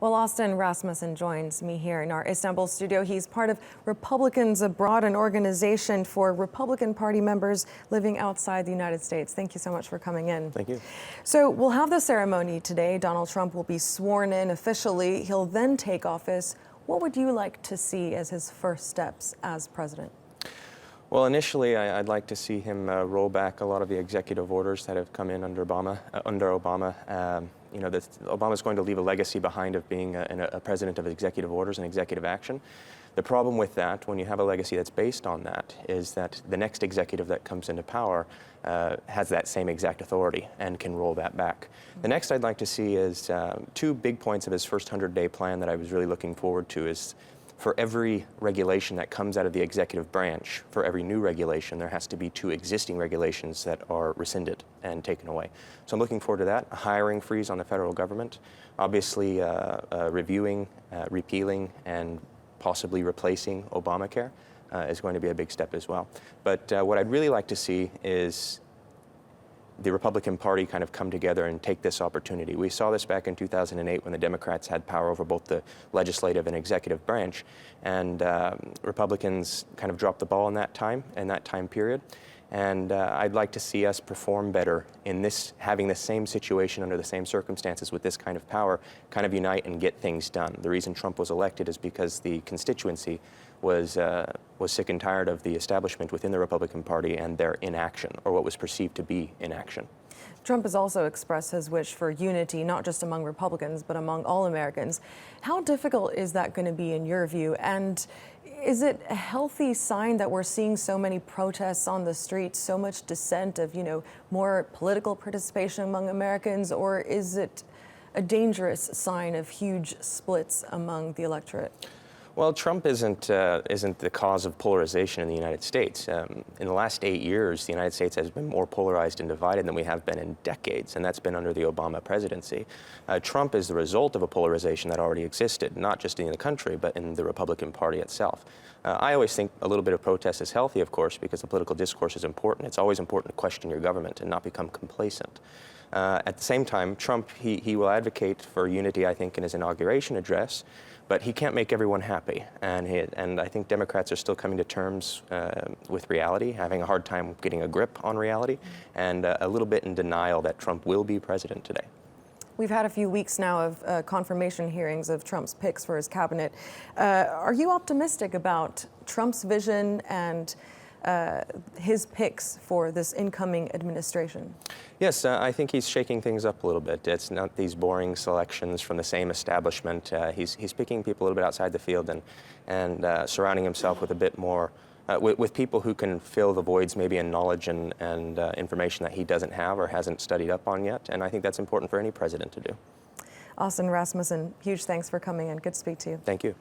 Well, Austin Rasmussen joins me here in our Istanbul studio. He's part of Republicans Abroad, an organization for Republican Party members living outside the United States. Thank you so much for coming in. Thank you. So we'll have the ceremony today. Donald Trump will be sworn in officially. He'll then take office. What would you like to see as his first steps as president? Well, initially, I'd like to see him roll back a lot of the executive orders that have come in under Obama. Obama's going to leave a legacy behind of being a president of executive orders and executive action. The problem with that, when you have a legacy that's based on that, is that the next executive that comes into power has that same exact authority and can roll that back. The next I'd like to see is two big points of his first 100-day plan that I was really looking forward to is for every regulation that comes out of the executive branch, for every new regulation, there has to be two existing regulations that are rescinded and taken away. So I'm looking forward to that. A hiring freeze on the federal government, obviously reviewing, repealing, and possibly replacing Obamacare is going to be a big step as well. But what I'd really like to see is the Republican Party kind of come together and take this opportunity. We saw this back in 2008 when the Democrats had power over both the legislative and executive branch, and Republicans kind of dropped the ball in that time period. And I'd like to see us perform better in this, having the same situation under the same circumstances with this kind of power, kind of unite and get things done. The reason Trump was elected is because the constituency was sick and tired of the establishment within the Republican Party and their inaction, or what was perceived to be inaction. Trump has also expressed his wish for unity, not just among Republicans, but among all Americans. How difficult is that going to be in your view? And is it a healthy sign that we're seeing so many protests on the streets, so much dissent of, more political participation among Americans, or is it a dangerous sign of huge splits among the electorate? Well, Trump isn't the cause of polarization in the United States. In the last 8 years, the United States has been more polarized and divided than we have been in decades, and that's been under the Obama presidency. Trump is the result of a polarization that already existed, not just in the country, but in the Republican Party itself. I always think a little bit of protest is healthy, of course, because the political discourse is important. It's always important to question your government and not become complacent. At the same time, Trump, he will advocate for unity, I think, in his inauguration address, but he can't make everyone happy. And I think Democrats are still coming to terms with reality, having a hard time getting a grip on reality, and a little bit in denial that Trump will be president today. We've had a few weeks now of confirmation hearings of Trump's picks for his cabinet. Are you optimistic about Trump's vision and his picks for this incoming administration? Yes, I think he's shaking things up a little bit. It's not these boring selections from the same establishment. He's picking people a little bit outside the field and surrounding himself with a bit more, with people who can fill the voids maybe in knowledge and information that he doesn't have or hasn't studied up on yet. And I think that's important for any president to do. Austin Rasmussen, huge thanks for coming in. Good to speak to you. Thank you.